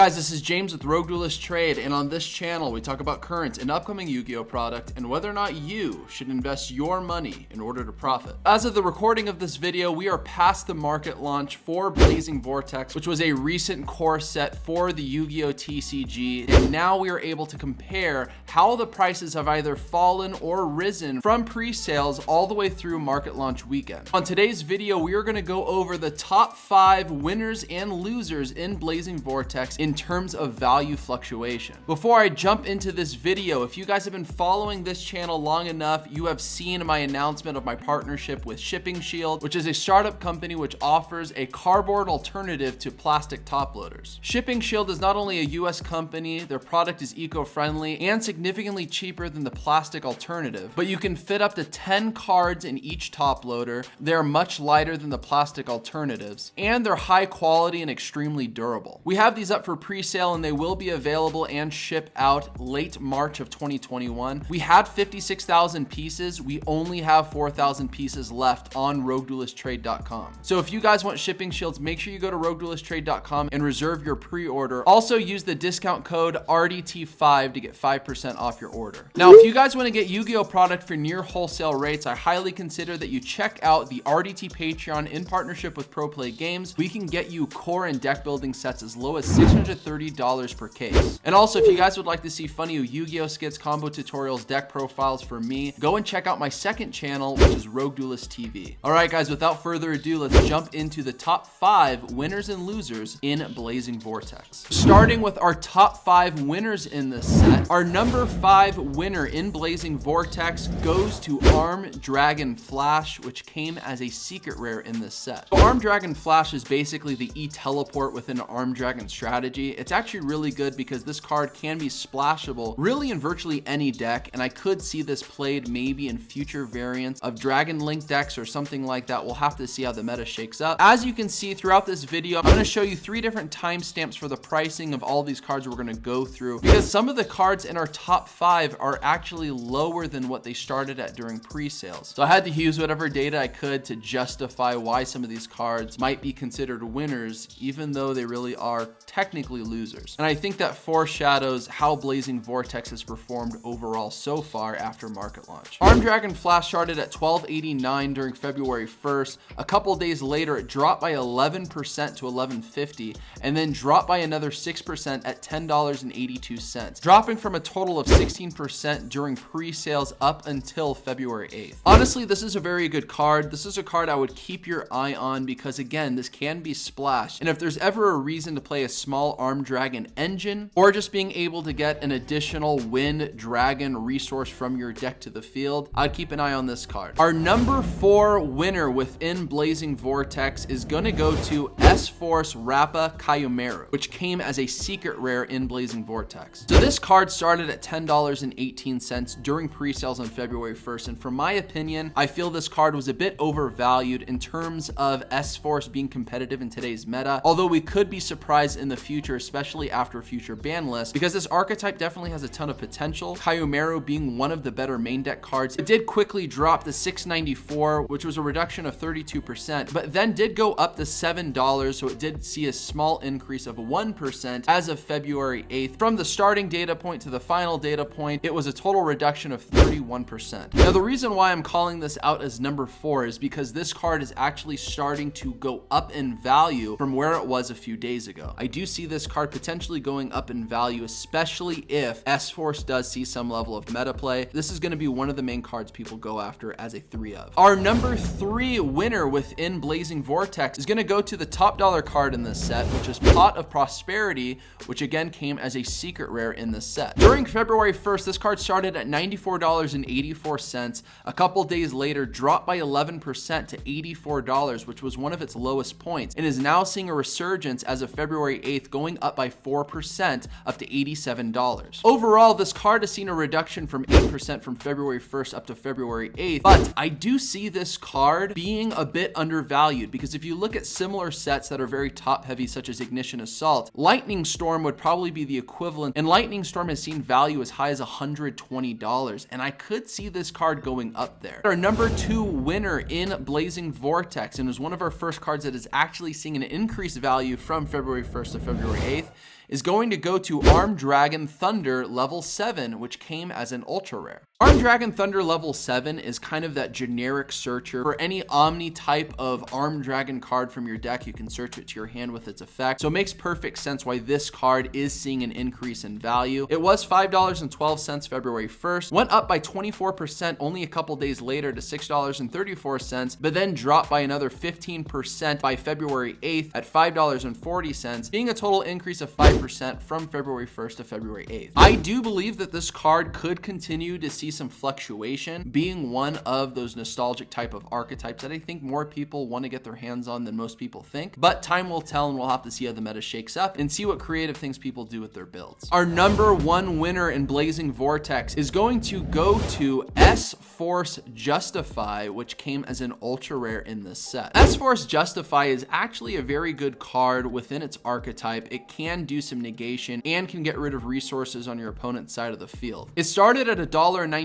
guys, this is James with RogueDuelist Trade, and on this channel we talk about current and upcoming Yu-Gi-Oh product and whether or not you should invest your money in order to profit. As of the recording of this video, we are past the market launch for Blazing Vortex, which was a recent core set for the Yu-Gi-Oh TCG, and now we are able to compare how the prices have either fallen or risen from pre-sales all the way through market launch weekend. On today's video, we are going to go over the top 5 winners and losers in Blazing Vortex in terms of value fluctuation. Before I jump into this video, if you guys have been following this channel long enough, you have seen my announcement of my partnership with Shipping Shield, which is a startup company which offers a cardboard alternative to plastic top loaders. Shipping Shield is not only a US company, their product is eco-friendly and significantly cheaper than the plastic alternative, but you can fit up to 10 cards in each top loader. They're much lighter than the plastic alternatives, and they're high quality and extremely durable. We have these up for pre-sale and they will be available and ship out late March of 2021. We had 56,000 pieces. We only have 4,000 pieces left on RogueDuelistTrade.com. So if you guys want Shipping Shields, make sure you go to RogueDuelistTrade.com and reserve your pre-order. Also use the discount code RDT5 to get 5% off your order. Now, if you guys want to get Yu-Gi-Oh product for near wholesale rates, I highly consider that you check out the RDT Patreon in partnership with Pro Play Games. We can get you core and deck building sets as low as $630 per case. And also, if you guys would like to see funny Yu-Gi-Oh skits, combo tutorials, deck profiles for me, go and check out my second channel, which is RogueDuelist TV. All right, guys, without further ado, let's jump into the top 5 winners and losers in Blazing Vortex. Starting with our top 5 winners in this set, our number 5 winner in Blazing Vortex goes to Armed Dragon Flash, which came as a secret rare in this set. So Armed Dragon Flash is basically the E-teleport within Armed Dragon strategy. It's actually really good because this card can be splashable really in virtually any deck, and I could see this played maybe in future variants of Dragon Link decks or something like that. We'll have to see how the meta shakes up. As you can see throughout this video, I'm going to show you 3 different timestamps for the pricing of all these cards we're going to go through, because some of the cards in our top 5 are actually lower than what they started at during pre-sales. So I had to use whatever data I could to justify why some of these cards might be considered winners, even though they really are technically losers. And I think that foreshadows how Blazing Vortex has performed overall so far after market launch. Armed Dragon Flash started at $12.89 during February 1st. A couple days later, it dropped by 11% to $11.50, and then dropped by another 6% at $10.82, dropping from a total of 16% during pre-sales up until February 8th. Honestly, this is a very good card. This is a card I would keep your eye on because, again, this can be splashed. And if there's ever a reason to play a small Armed Dragon engine, or just being able to get an additional Wind Dragon resource from your deck to the field, I'd keep an eye on this card. Our number 4 winner within Blazing Vortex is going to go to S-Force RAPPA CHIYOMARU, which came as a secret rare in Blazing Vortex. So this card started at $10.18 during pre-sales on February 1st, and from my opinion, I feel this card was a bit overvalued in terms of S-Force being competitive in today's meta, although we could be surprised in the future, especially after future ban lists, because this archetype definitely has a ton of potential. CHIYOMARU being one of the better main deck cards. It did quickly drop to $6.94, which was a reduction of 32%, but then did go up to $7, so it did see a small increase of 1% as of February 8th. From the starting data point to the final data point, it was a total reduction of 31%. Now, the reason why I'm calling this out as number 4 is because this card is actually starting to go up in value from where it was a few days ago. I do see this card potentially going up in value, especially if S-Force does see some level of meta play. This is going to be one of the main cards people go after as a 3 of. Our number 3 winner within Blazing Vortex is going to go to the top dollar card in this set, which is Pot of Prosperity, which again came as a secret rare in this set. During February 1st, this card started at $94.84. A couple days later, dropped by 11% to $84, which was one of its lowest points, and is now seeing a resurgence as of February 8th, going up by 4% up to $87. Overall, this card has seen a reduction from 8% from February 1st up to February 8th, but I do see this card being a bit undervalued because if you look at similar sets that are very top heavy, such as Ignition Assault, Lightning Storm would probably be the equivalent, and Lightning Storm has seen value as high as $120, and I could see this card going up there. Our number 2 winner in Blazing Vortex, and is one of our first cards that is actually seeing an increased value from February 1st to February 8th, is going to go to Armed Dragon Thunder level 7, which came as an ultra rare. Armed Dragon Thunder level 7 is kind of that generic searcher. For any Omni type of Armed Dragon card from your deck, you can search it to your hand with its effect. So it makes perfect sense why this card is seeing an increase in value. It was $5.12 February 1st, went up by 24% only a couple days later to $6.34, but then dropped by another 15% by February 8th at $5.40, being a total increase of 5% from February 1st to February 8th. I do believe that this card could continue to see some fluctuation, being one of those nostalgic type of archetypes that I think more people want to get their hands on than most people think. But time will tell, and we'll have to see how the meta shakes up and see what creative things people do with their builds. Our number one winner in Blazing Vortex is going to go to S-Force Justify, which came as an ultra rare in this set. S-Force Justify is actually a very good card within its archetype. It can do some negation and can get rid of resources on your opponent's side of the field. It started at $1.92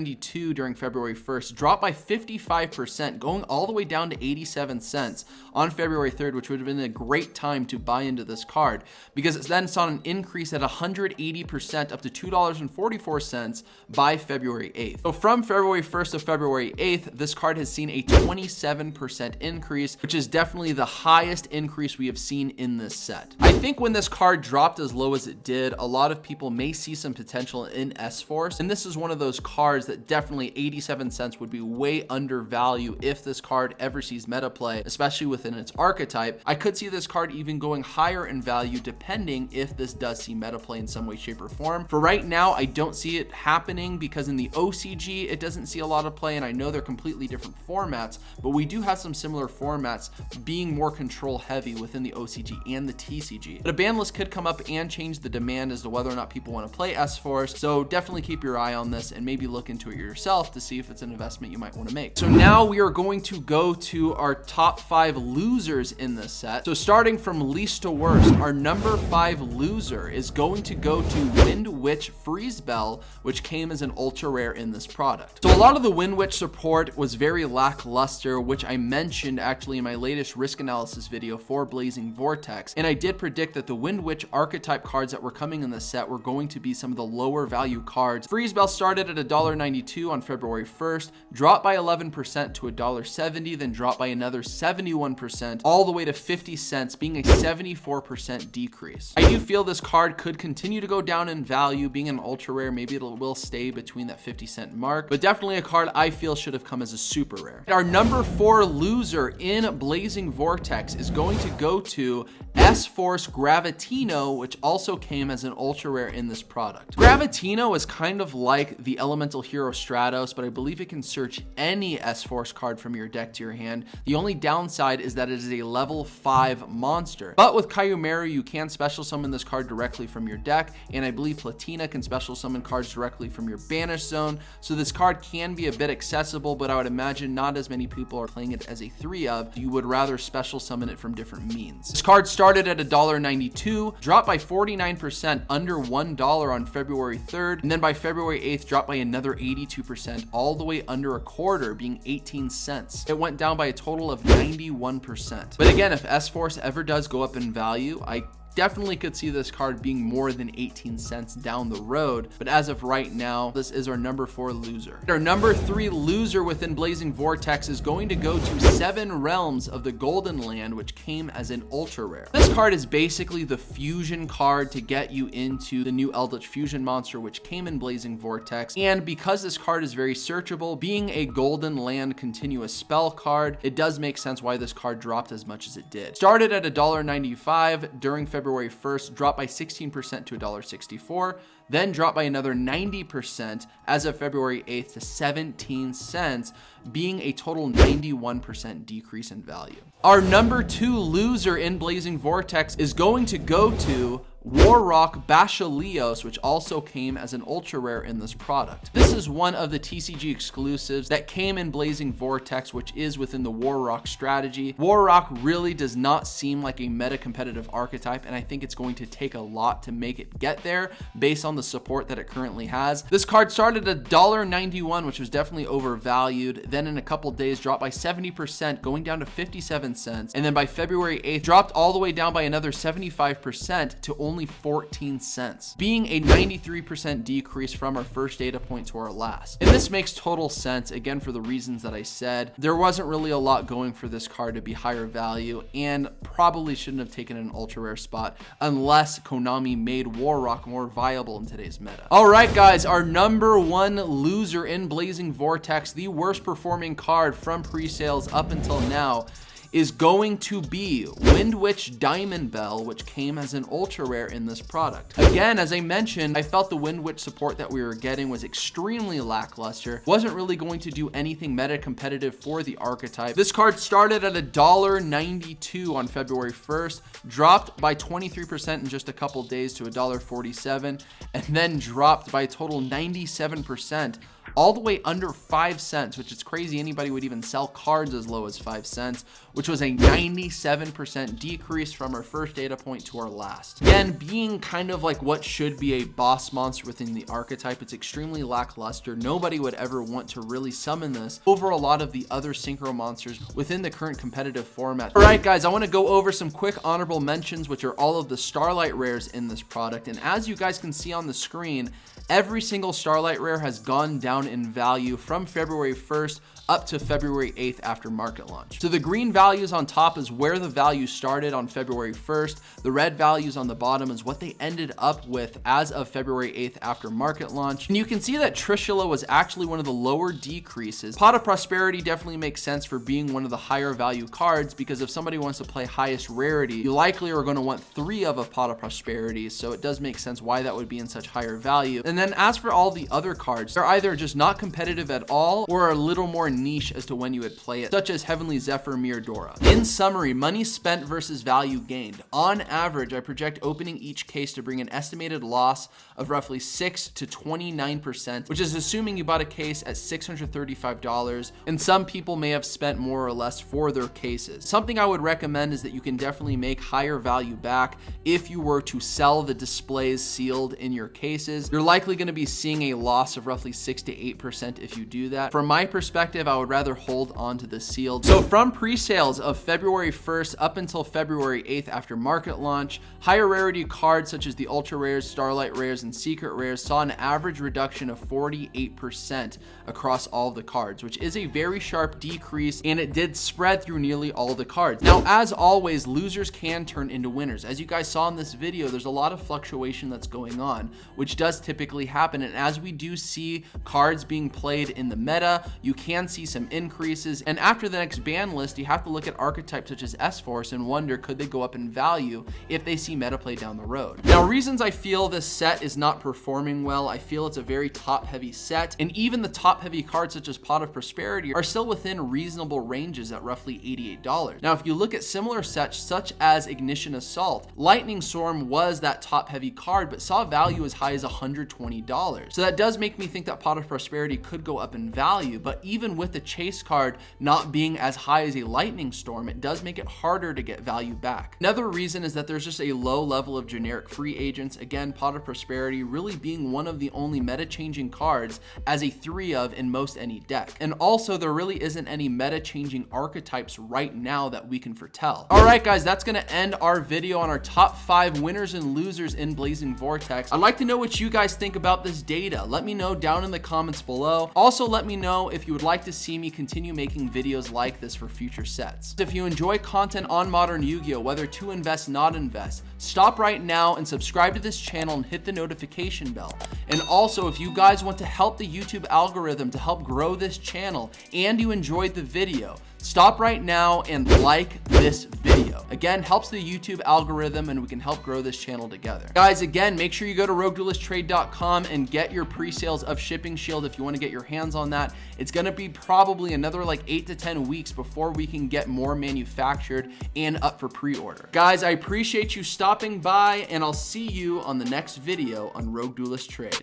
during February 1st, dropped by 55%, going all the way down to 87 cents on February 3rd, which would have been a great time to buy into this card because it then saw an increase at 180% up to $2.44 by February 8th. So from February 1st to February 8th, this card has seen a 27% increase, which is definitely the highest increase we have seen in this set. I think when this card dropped as low as it did, a lot of people may see some potential in S-Force, and this is one of those cards that definitely 87 cents would be way undervalued if this card ever sees meta play, especially within its archetype. I could see this card even going higher in value depending if this does see meta play in some way, shape, or form. For right now, I don't see it happening because in the OCG, it doesn't see a lot of play, and I know they're completely different formats, but we do have some similar formats being more control heavy within the OCG and the TCG. But a ban list could come up and change the demand as to whether or not people want to play S-Force, so definitely keep your eye on this and maybe look into it yourself to see if it's an investment you might want to make. So now we are going to go to our top 5 losers in this set. So starting from least to worst, our number 5 loser is going to go to WINDWITCH Freeze Bell, which came as an ultra rare in this product. So a lot of the WINDWITCH support was very lackluster, which I mentioned actually in my latest risk analysis video for Blazing Vortex, and I did predict that the WINDWITCH archetype cards that were coming in this set were going to be some of the lower value cards. Freeze Bell started at $1.92 on February 1st, dropped by 11% to $1.70, then dropped by another 71%, all the way to 50 cents, being a 74% decrease. I do feel this card could continue to go down in value, being an ultra rare. Maybe it will stay between that 50-cent mark, but definitely a card I feel should have come as a super rare. Our number 4 loser in Blazing Vortex is going to go to S-Force GRAVITINO, which also came as an ultra rare in this product. GRAVITINO is kind of like the elemental hero Stratos, but I believe it can search any S-Force card from your deck to your hand. The only downside is that it is a level 5 monster. But with CHIYOMARU, you can special summon this card directly from your deck, and I believe Platina can special summon cards directly from your banish zone, so this card can be a bit accessible, but I would imagine not as many people are playing it as a 3-of. You would rather special summon it from different means. This card started at $1.92, dropped by 49%, under $1 on February 3rd, and then by February 8th, dropped by another 82%, all the way under a quarter, being 18 cents. It went down by a total of 91%. But again, if S-Force ever does go up in value, I definitely could see this card being more than 18 cents down the road, but as of right now, this is our number 4 loser. Our number 3 loser within Blazing Vortex is going to go to 7 Realms of the Golden Land, which came as an ultra rare. This card is basically the fusion card to get you into the new Eldritch Fusion monster, which came in Blazing Vortex, and because this card is very searchable, being a Golden Land continuous spell card, it does make sense why this card dropped as much as it did. Started at $1.95 during February 1st, dropped by 16% to $1.64, then dropped by another 90% as of February 8th to 17 cents, being a total 91% decrease in value. Our number 2 loser in Blazing Vortex is going to go to Warrock Bashileos, which also came as an ultra rare in this product. This is one of the TCG exclusives that came in Blazing Vortex, which is within the Warrock strategy. Warrock really does not seem like a meta competitive archetype, and I think it's going to take a lot to make it get there based on the support that it currently has. This card started at $1.91, which was definitely overvalued. Then in a couple days dropped by 70%, going down to 57 cents. And then by February 8th, dropped all the way down by another 75% to only only 14 cents, being a 93% decrease from our first data point to our last. And this makes total sense, again, for the reasons that I said. There wasn't really a lot going for this card to be higher value, and probably shouldn't have taken an ultra rare spot unless Konami made Warrock more viable in today's meta. All right, guys, our number one loser in Blazing Vortex, the worst performing card from pre-sales up until now, is going to be WINDWITCH Diamond Bell, which came as an ultra rare in this product. Again, as I mentioned, I felt the WINDWITCH support that we were getting was extremely lackluster, wasn't really going to do anything meta competitive for the archetype. This card started at $1.92 on February 1st, dropped by 23% in just a couple days to $1.47, and then dropped by a total 97%, all the way under 5 cents, which is crazy anybody would even sell cards as low as 5 cents, which was a 97% decrease from our first data point to our last. Again, being kind of like what should be a boss monster within the archetype, it's extremely lackluster. Nobody would ever want to really summon this over a lot of the other synchro monsters within the current competitive format. All right, guys, I want to go over some quick honorable mentions, which are all of the Starlight rares in this product. And as you guys can see on the screen, every single Starlight rare has gone down in value from February 1st up to February 8th after market launch. So the green values on top is where the value started on February 1st. The red values on the bottom is what they ended up with as of February 8th after market launch. And you can see that Trishula was actually one of the lower decreases. Pot of Prosperity definitely makes sense for being one of the higher value cards, because if somebody wants to play highest rarity, you likely are going to want 3 of a Pot of Prosperity. So it does make sense why that would be in such higher value. And then as for all the other cards, they're either just not competitive at all or a little more niche as to when you would play it, such as Heavenly Zephyr Miradora. In summary, money spent versus value gained. On average, I project opening each case to bring an estimated loss of roughly 6 to 29%, which is assuming you bought a case at $635, and some people may have spent more or less for their cases. Something I would recommend is that you can definitely make higher value back if you were to sell the displays sealed in your cases. You're likely going to be seeing a loss of roughly 6 to 8% if you do that. From my perspective, I would rather hold on to the sealed. So from pre-sales of February 1st up until February 8th after market launch, higher rarity cards such as the ultra rares, Starlight rares, and secret rares saw an average reduction of 48% across all the cards, which is a very sharp decrease, and it did spread through nearly all the cards. Now, as always, losers can turn into winners. As you guys saw in this video, there's a lot of fluctuation that's going on, which does typically happen. And as we do see cards being played in the meta, you can see some increases. And after the next ban list, you have to look at archetypes such as S-Force and wonder, could they go up in value if they see meta play down the road? Now, reasons I feel this set is not performing well, I feel it's a very top heavy set, and even the top heavy cards such as Pot of Prosperity are still within reasonable ranges at roughly $88. Now, if you look at similar sets such as Ignition Assault, Lightning Storm was that top heavy card, but saw value as high as $120. So that does make me think that Pot of Prosperity could go up in value, but even with the Chase card not being as high as a Lightning Storm, it does make it harder to get value back. Another reason is that there's just a low level of generic free agents. Again, Pot of Prosperity really being one of the only meta changing cards as a 3 of in most any deck. And also, there really isn't any meta changing archetypes right now that we can foretell. All right, guys, that's gonna end our video on our top 5 winners and losers in Blazing Vortex. I'd like to know what you guys think about this data. Let me know down in the comments below. Also, let me know if you would like to see me continue making videos like this for future sets. If you enjoy content on modern Yu-Gi-Oh, whether to invest, not invest, stop right now and subscribe to this channel and hit the notification bell. And also, if you guys want to help the YouTube algorithm to help grow this channel and you enjoyed the video, stop right now and like this video. Again, helps the YouTube algorithm and we can help grow this channel together. Guys, again, make sure you go to RogueDuelistTrade.com and get your pre-sales of Shipping Shield if you want to get your hands on that. It's going to be probably another like 8 to 10 weeks before we can get more manufactured and up for pre-order. Guys, I appreciate you stopping by, and I'll see you on the next video on Rogue Duelist Trade.